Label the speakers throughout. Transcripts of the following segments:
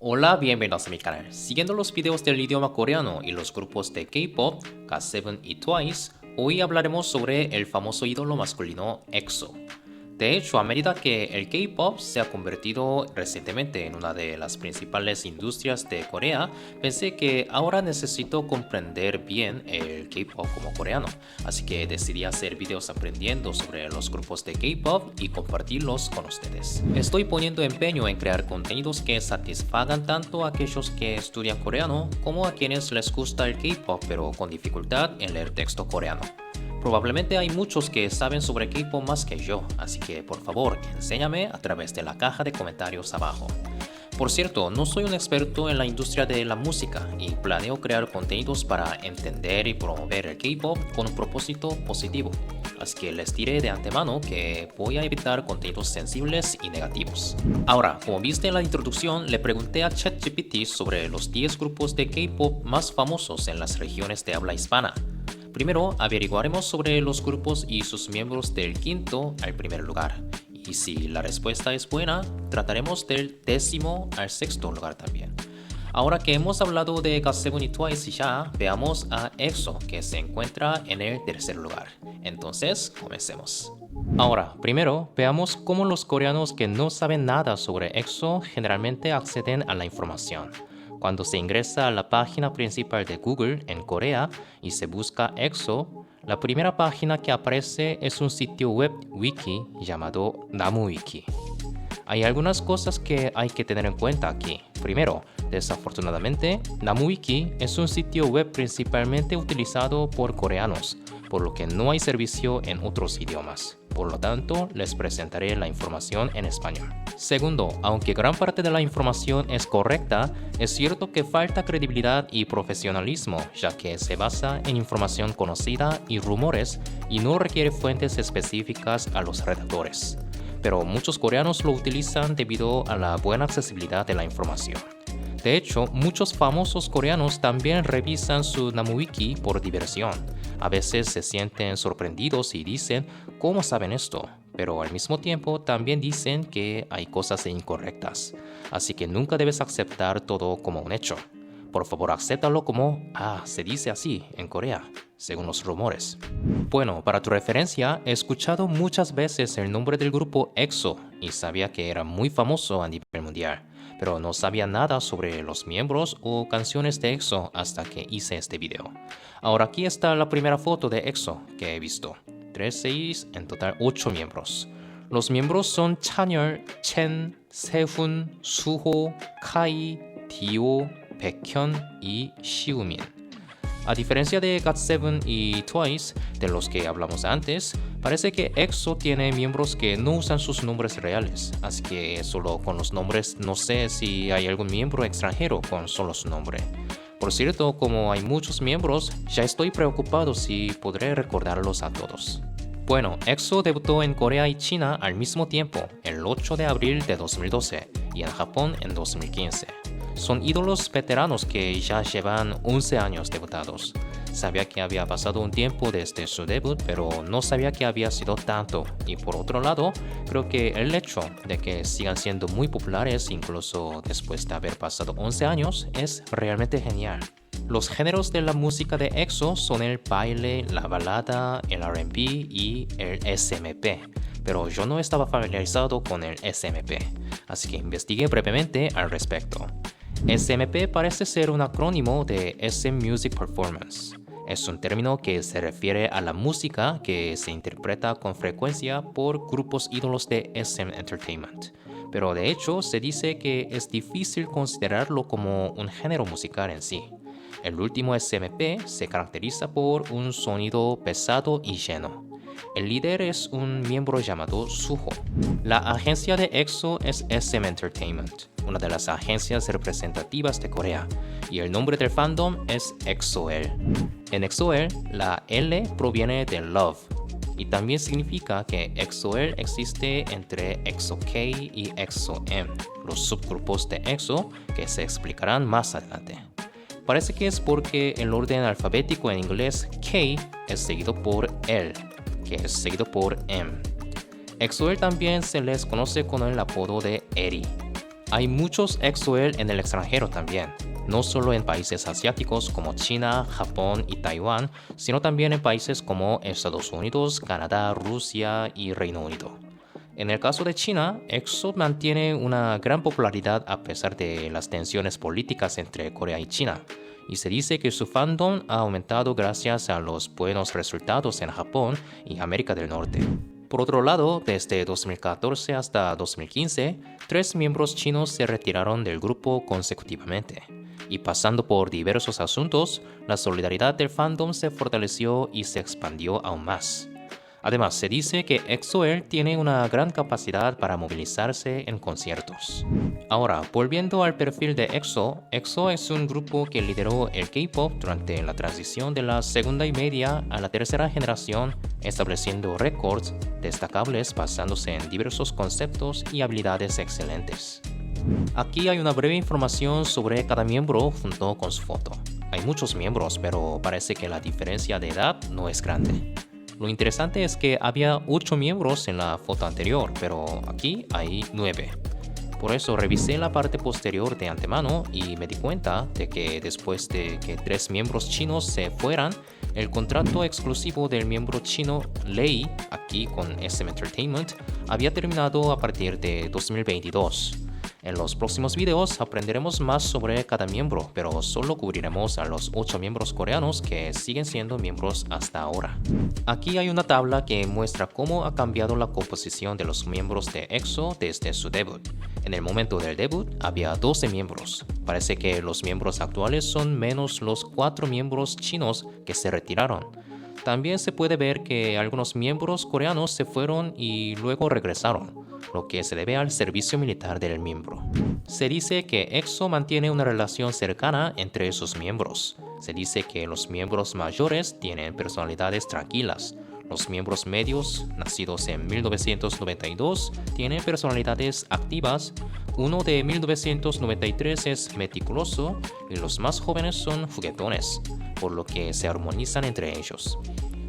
Speaker 1: Hola, bienvenidos a mi canal. Siguiendo los videos del idioma coreano y los grupos de K-pop, GOT7 y TWICE, hoy hablaremos sobre el famoso ídolo masculino EXO. De hecho, a medida que el K-pop se ha convertido recientemente en una de las principales industrias de Corea, pensé que ahora necesito comprender bien el K-pop como coreano, así que decidí hacer videos aprendiendo sobre los grupos de K-pop y compartirlos con ustedes. Estoy poniendo empeño en crear contenidos que satisfagan tanto a aquellos que estudian coreano como a quienes les gusta el K-pop pero con dificultad en leer texto coreano. Probablemente hay muchos que saben sobre K-pop más que yo, así que por favor, enséñame a través de la caja de comentarios abajo. Por cierto, no soy un experto en la industria de la música y planeo crear contenidos para entender y promover el K-pop con un propósito positivo, así que les diré de antemano que voy a evitar contenidos sensibles y negativos. Ahora, como viste en la introducción, le pregunté a ChatGPT sobre los 10 grupos de K-pop más famosos en las regiones de habla hispana. Primero, averiguaremos sobre los grupos y sus miembros del quinto al primer lugar. Y si la respuesta es buena, trataremos del décimo al sexto lugar también. Ahora que hemos hablado de GOT7 y TWICE ya, veamos a EXO, que se encuentra en el tercer lugar. Entonces, comencemos. Ahora, primero, veamos cómo los coreanos que no saben nada sobre EXO generalmente acceden a la información. Cuando se ingresa a la página principal de Google en Corea y se busca EXO, la primera página que aparece es un sitio web wiki llamado NamuWiki. Hay algunas cosas que hay que tener en cuenta aquí. Primero, desafortunadamente, NamuWiki es un sitio web principalmente utilizado por coreanos, por lo que no hay servicio en otros idiomas. Por lo tanto, les presentaré la información en español. Segundo, aunque gran parte de la información es correcta, es cierto que falta credibilidad y profesionalismo, ya que se basa en información conocida y rumores y no requiere fuentes específicas a los redactores. Pero muchos coreanos lo utilizan debido a la buena accesibilidad de la información. De hecho, muchos famosos coreanos también revisan su NamuWiki por diversión. A veces se sienten sorprendidos y dicen, ¿cómo saben esto? Pero al mismo tiempo también dicen que hay cosas incorrectas. Así que nunca debes aceptar todo como un hecho. Por favor, acéptalo como, se dice así en Corea, según los rumores. Bueno, para tu referencia, he escuchado muchas veces el nombre del grupo EXO y sabía que era muy famoso a nivel mundial, pero no sabía nada sobre los miembros o canciones de EXO hasta que hice este video. Ahora aquí está la primera foto de EXO que he visto. 3, 6, en total 8 miembros. Los miembros son Chanyeol, Chen, Sehun, Suho, Kai, Dio, Baekhyun y Xiumin. A diferencia de GOT7 y TWICE, de los que hablamos antes, parece que EXO tiene miembros que no usan sus nombres reales, así que solo con los nombres no sé si hay algún miembro extranjero con solo su nombre. Por cierto, como hay muchos miembros, ya estoy preocupado si podré recordarlos a todos. Bueno, EXO debutó en Corea y China al mismo tiempo, el 8 de abril de 2012, y en Japón en 2015. Son ídolos veteranos que ya llevan 11 años debutados. Sabía que había pasado un tiempo desde su debut, pero no sabía que había sido tanto. Y por otro lado, creo que el hecho de que sigan siendo muy populares incluso después de haber pasado 11 años es realmente genial. Los géneros de la música de EXO son el baile, la balada, el R&B y el SMP. Pero yo no estaba familiarizado con el SMP, así que investigué brevemente al respecto. SMP parece ser un acrónimo de SM Music Performance. Es un término que se refiere a la música que se interpreta con frecuencia por grupos ídolos de SM Entertainment. Pero de hecho se dice que es difícil considerarlo como un género musical en sí. El último SMP se caracteriza por un sonido pesado y lleno. El líder es un miembro llamado Suho. La agencia de EXO es SM Entertainment, una de las agencias representativas de Corea, y el nombre del fandom es EXO-L. En EXO-L, la L proviene de Love, y también significa que EXO-L existe entre EXO-K y EXO-M, los subgrupos de EXO que se explicarán más adelante. Parece que es porque el orden alfabético en inglés K es seguido por L, que es seguido por M. EXO-L también se les conoce con el apodo de ERI. Hay muchos EXO-L en el extranjero también, no solo en países asiáticos como China, Japón y Taiwán, sino también en países como Estados Unidos, Canadá, Rusia y Reino Unido. En el caso de China, EXO mantiene una gran popularidad a pesar de las tensiones políticas entre Corea y China, y se dice que su fandom ha aumentado gracias a los buenos resultados en Japón y América del Norte. Por otro lado, desde 2014 hasta 2015, 3 miembros chinos se retiraron del grupo consecutivamente. Y pasando por diversos asuntos, la solidaridad del fandom se fortaleció y se expandió aún más. Además, se dice que EXO-L tiene una gran capacidad para movilizarse en conciertos. Ahora, volviendo al perfil de EXO, EXO es un grupo que lideró el K-pop durante la transición de la segunda y media a la tercera generación, estableciendo récords destacables basándose en diversos conceptos y habilidades excelentes. Aquí hay una breve información sobre cada miembro junto con su foto. Hay muchos miembros, pero parece que la diferencia de edad no es grande. Lo interesante es que había 8 miembros en la foto anterior, pero aquí hay 9. Por eso revisé la parte posterior de antemano y me di cuenta de que después de que 3 miembros chinos se fueran, el contrato exclusivo del miembro chino Lei, aquí con SM Entertainment, había terminado a partir de 2022. En los próximos videos aprenderemos más sobre cada miembro, pero solo cubriremos a los 8 miembros coreanos que siguen siendo miembros hasta ahora. Aquí hay una tabla que muestra cómo ha cambiado la composición de los miembros de EXO desde su debut. En el momento del debut había 12 miembros. Parece que los miembros actuales son menos los 4 miembros chinos que se retiraron. También se puede ver que algunos miembros coreanos se fueron y luego regresaron, lo que se debe al servicio militar del miembro. Se dice que EXO mantiene una relación cercana entre sus miembros. Se dice que los miembros mayores tienen personalidades tranquilas. Los miembros medios, nacidos en 1992, tienen personalidades activas. Uno de 1993 es meticuloso y los más jóvenes son juguetones, por lo que se armonizan entre ellos.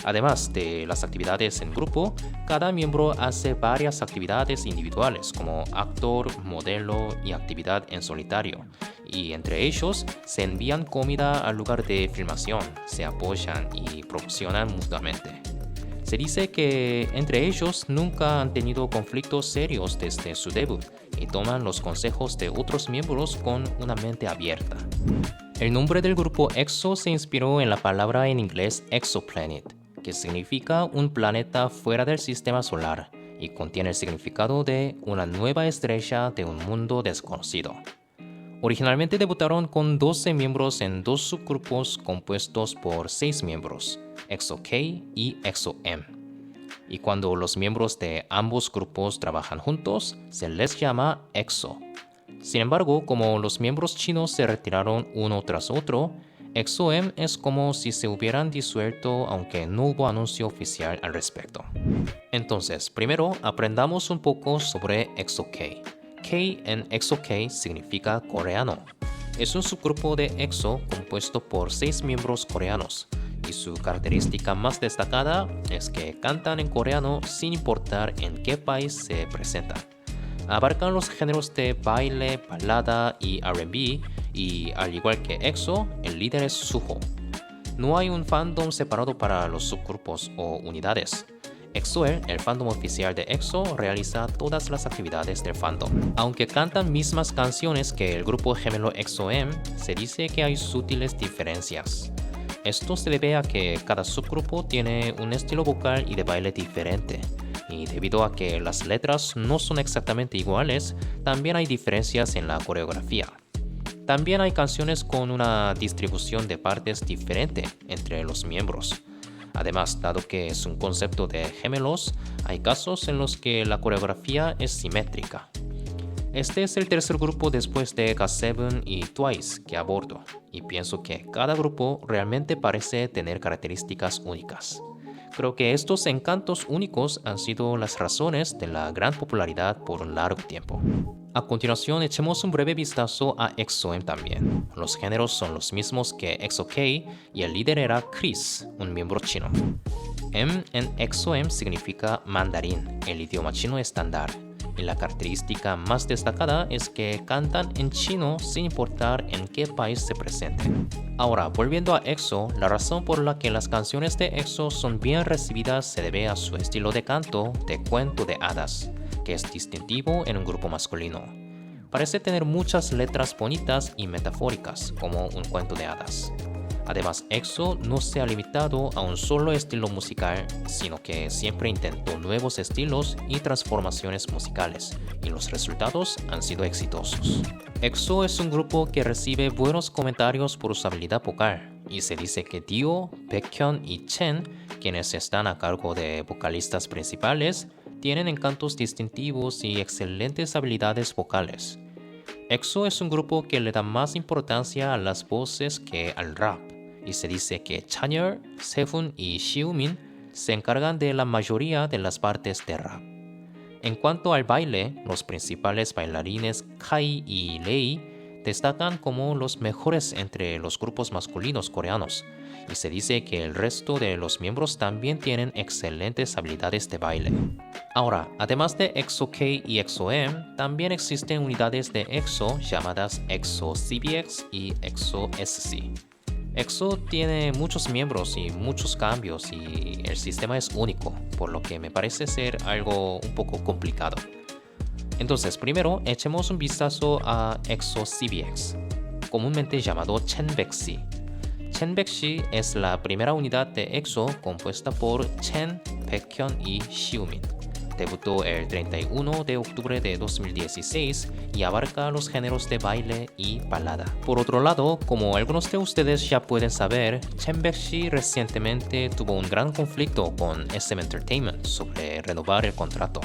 Speaker 1: Además de las actividades en grupo, cada miembro hace varias actividades individuales como actor, modelo y actividad en solitario. Y entre ellos se envían comida al lugar de filmación, se apoyan y promocionan mutuamente. Se dice que entre ellos nunca han tenido conflictos serios desde su debut y toman los consejos de otros miembros con una mente abierta. El nombre del grupo EXO se inspiró en la palabra en inglés exoplanet, que significa un planeta fuera del sistema solar y contiene el significado de una nueva estrella de un mundo desconocido. Originalmente debutaron con 12 miembros en 2 subgrupos compuestos por 6 miembros, EXO-K y EXO-M. Y cuando los miembros de ambos grupos trabajan juntos, se les llama EXO. Sin embargo, como los miembros chinos se retiraron uno tras otro, EXO-M es como si se hubieran disuelto aunque no hubo anuncio oficial al respecto. Entonces, primero aprendamos un poco sobre EXO-K. K en EXO-K significa coreano. Es un subgrupo de EXO compuesto por 6 miembros coreanos y su característica más destacada es que cantan en coreano sin importar en qué país se presentan. Abarcan los géneros de baile, balada y R&B y al igual que EXO, el líder es Suho. No hay un fandom separado para los subgrupos o unidades. EXO-L, el fandom oficial de EXO, realiza todas las actividades del fandom. Aunque cantan mismas canciones que el grupo gemelo EXO-M, se dice que hay sutiles diferencias. Esto se debe a que cada subgrupo tiene un estilo vocal y de baile diferente. Y debido a que las letras no son exactamente iguales, también hay diferencias en la coreografía. También hay canciones con una distribución de partes diferente entre los miembros. Además, dado que es un concepto de gemelos, hay casos en los que la coreografía es simétrica. Este es el tercer grupo después de GOT7 y TWICE que abordo, y pienso que cada grupo realmente parece tener características únicas. Creo que estos encantos únicos han sido las razones de la gran popularidad por un largo tiempo. A continuación, echemos un breve vistazo a EXO-M también. Los géneros son los mismos que EXO-K y el líder era Chris, un miembro chino. M en EXO-M significa mandarín, el idioma chino estándar. y la característica más destacada es que cantan en chino sin importar en qué país se presenten. Ahora, volviendo a EXO, la razón por la que las canciones de EXO son bien recibidas se debe a su estilo de canto de cuento de hadas, que es distintivo en un grupo masculino. Parece tener muchas letras bonitas y metafóricas, como un cuento de hadas. Además, EXO no se ha limitado a un solo estilo musical, sino que siempre intentó nuevos estilos y transformaciones musicales, y los resultados han sido exitosos. EXO es un grupo que recibe buenos comentarios por su habilidad vocal, y se dice que Dio, Baekhyun y Chen, quienes están a cargo de vocalistas principales, tienen encantos distintivos y excelentes habilidades vocales. EXO es un grupo que le da más importancia a las voces que al rap, y se dice que Chanyeol, Sehun y Xiumin se encargan de la mayoría de las partes de rap. En cuanto al baile, los principales bailarines Kai y Lei destacan como los mejores entre los grupos masculinos coreanos, y se dice que el resto de los miembros también tienen excelentes habilidades de baile. Ahora, además de EXO-K y EXO-M, también existen unidades de EXO llamadas EXO-CBX y EXO-SC. EXO tiene muchos miembros y muchos cambios y el sistema es único, por lo que me parece ser algo un poco complicado. Entonces, primero echemos un vistazo a EXO-CBX, comúnmente llamado Chenbexi. Chenbexi es la primera unidad de EXO compuesta por Chen, Baekhyun y Xiumin. Debutó el 31 de octubre de 2016 y abarca los géneros de baile y balada. Por otro lado, como algunos de ustedes ya pueden saber, Chenbexi recientemente tuvo un gran conflicto con SM Entertainment sobre renovar el contrato.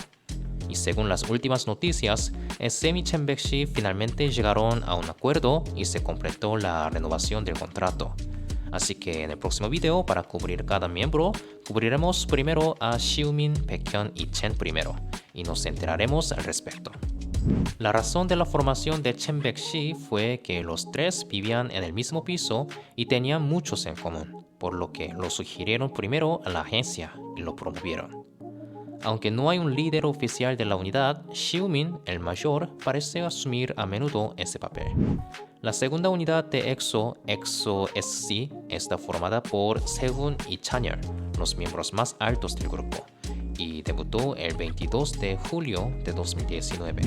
Speaker 1: Y según las últimas noticias, SM y Chenbexi finalmente llegaron a un acuerdo y se completó la renovación del contrato. Así que en el próximo video, para cubrir cada miembro, cubriremos primero a Xiumin, Baekhyun y Chen primero, y nos enteraremos al respecto. La razón de la formación de Chenbexi fue que los tres vivían en el mismo piso y tenían muchos en común, por lo que lo sugirieron primero a la agencia y lo promovieron. Aunque no hay un líder oficial de la unidad, Xiumin, el mayor, parece asumir a menudo ese papel. La segunda unidad de EXO, EXO-SC, está formada por Sehun y Chanyeol, los miembros más altos del grupo, y debutó el 22 de julio de 2019.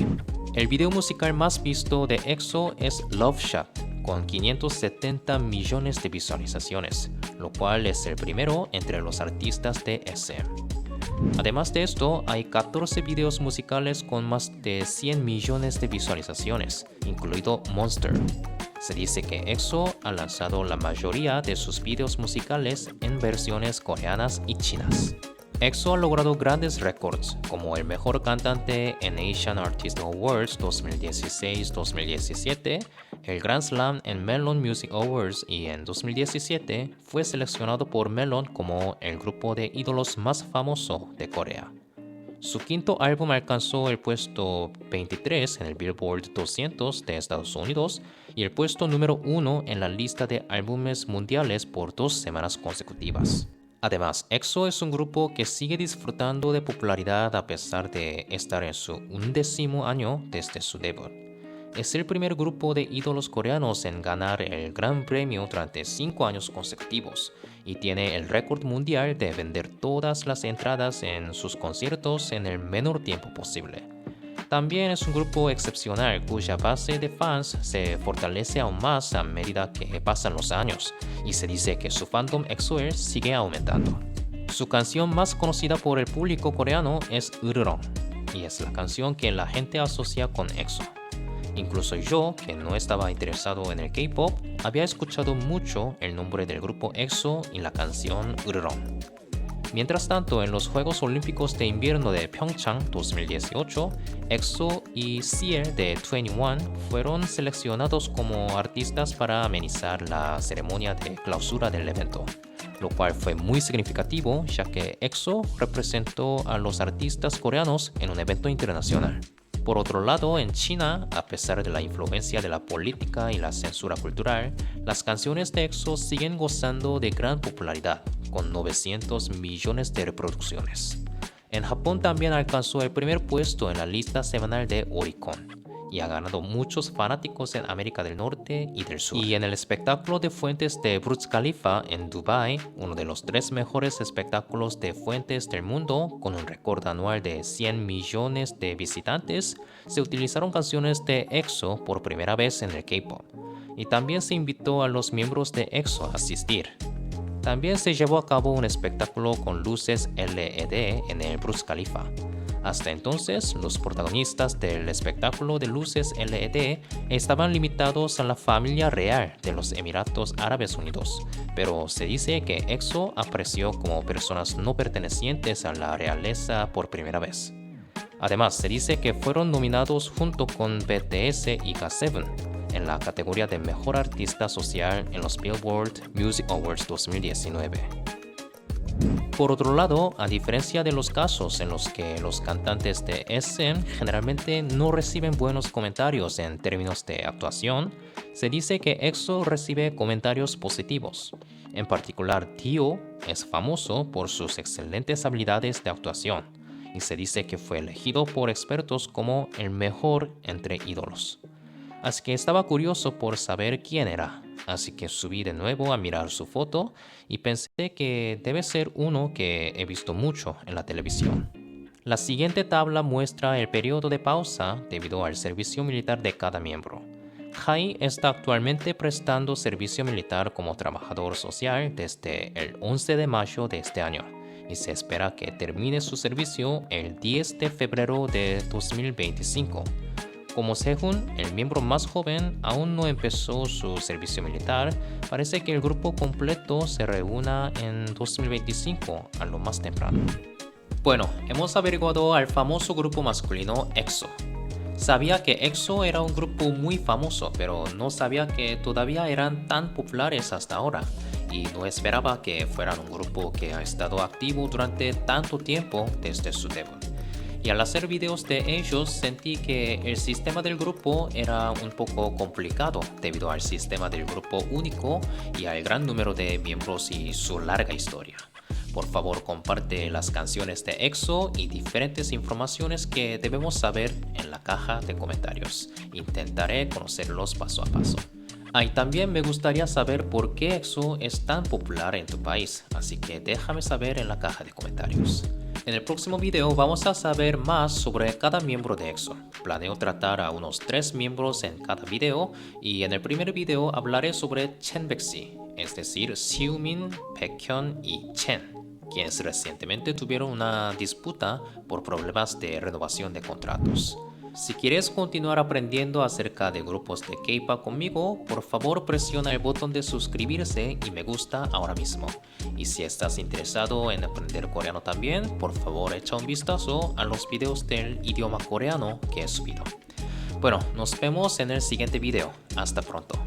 Speaker 1: El video musical más visto de EXO es Love Shot, con 570 millones de visualizaciones, lo cual es el primero entre los artistas de SM. Además de esto, hay 14 videos musicales con más de 100 millones de visualizaciones, incluido Monster. Se dice que EXO ha lanzado la mayoría de sus videos musicales en versiones coreanas y chinas. EXO ha logrado grandes récords, como el mejor cantante en Asian Artist Awards 2016-2017, el Grand Slam en Melon Music Awards y en 2017 fue seleccionado por Melon como el grupo de ídolos más famoso de Corea. Su quinto álbum alcanzó el puesto 23 en el Billboard 200 de Estados Unidos y el puesto número 1 en la lista de álbumes mundiales por 2 semanas consecutivas. Además, EXO es un grupo que sigue disfrutando de popularidad a pesar de estar en su 11º año desde su debut. Es el primer grupo de ídolos coreanos en ganar el Gran Premio durante 5 años consecutivos y tiene el récord mundial de vender todas las entradas en sus conciertos en el menor tiempo posible. También es un grupo excepcional cuya base de fans se fortalece aún más a medida que pasan los años y se dice que su fandom EXO-L sigue aumentando. Su canción más conocida por el público coreano es Ururong y es la canción que la gente asocia con EXO. Incluso yo, que no estaba interesado en el K-pop, había escuchado mucho el nombre del grupo EXO y la canción Ururong. Mientras tanto, en los Juegos Olímpicos de Invierno de Pyeongchang 2018, EXO y CL de 21 fueron seleccionados como artistas para amenizar la ceremonia de clausura del evento, lo cual fue muy significativo ya que EXO representó a los artistas coreanos en un evento internacional. Por otro lado, en China, a pesar de la influencia de la política y la censura cultural, las canciones de EXO siguen gozando de gran popularidad, con 900 millones de reproducciones. En Japón también alcanzó el primer puesto en la lista semanal de Oricon y ha ganado muchos fanáticos en América del Norte y del Sur. Y en el espectáculo de fuentes de Burj Khalifa en Dubai, uno de los 3 mejores espectáculos de fuentes del mundo, con un récord anual de 100 millones de visitantes, se utilizaron canciones de EXO por primera vez en el K-pop. Y también se invitó a los miembros de EXO a asistir. También se llevó a cabo un espectáculo con luces LED en el Burj Khalifa. Hasta entonces, los protagonistas del espectáculo de luces LED estaban limitados a la familia real de los Emiratos Árabes Unidos, pero se dice que EXO apareció como personas no pertenecientes a la realeza por primera vez. Además, se dice que fueron nominados junto con BTS y GOT7 en la categoría de Mejor Artista Social en los Billboard Music Awards 2019. Por otro lado, a diferencia de los casos en los que los cantantes de SM generalmente no reciben buenos comentarios en términos de actuación, se dice que EXO recibe comentarios positivos. En particular, Tio es famoso por sus excelentes habilidades de actuación y se dice que fue elegido por expertos como el mejor entre ídolos. Así que estaba curioso por saber quién era, así que subí de nuevo a mirar su foto y pensé que debe ser uno que he visto mucho en la televisión. La siguiente tabla muestra el periodo de pausa debido al servicio militar de cada miembro. Jai está actualmente prestando servicio militar como trabajador social desde el 11 de mayo de este año y se espera que termine su servicio el 10 de febrero de 2025. Como Sehun, el miembro más joven, aún no empezó su servicio militar, parece que el grupo completo se reúna en 2025 a lo más temprano. Bueno, hemos averiguado al famoso grupo masculino EXO. Sabía que EXO era un grupo muy famoso, pero no sabía que todavía eran tan populares hasta ahora. Y no esperaba que fueran un grupo que ha estado activo durante tanto tiempo desde su debut. Y al hacer videos de ellos sentí que el sistema del grupo era un poco complicado debido al sistema del grupo único y al gran número de miembros y su larga historia. Por favor, comparte las canciones de EXO y diferentes informaciones que debemos saber en la caja de comentarios. Intentaré conocerlos paso a paso. Y también me gustaría saber por qué EXO es tan popular en tu país, así que déjame saber en la caja de comentarios. En el próximo video vamos a saber más sobre cada miembro de EXO. Planeo tratar a unos 3 miembros en cada video y en el primer video hablaré sobre Chen Baeksi, es decir, Seomin, Baekhyun y Chen, quienes recientemente tuvieron una disputa por problemas de renovación de contratos. Si quieres continuar aprendiendo acerca de grupos de K-pop conmigo, por favor presiona el botón de suscribirse y me gusta ahora mismo. Y si estás interesado en aprender coreano también, por favor echa un vistazo a los videos del idioma coreano que he subido. Bueno, nos vemos en el siguiente video. Hasta pronto.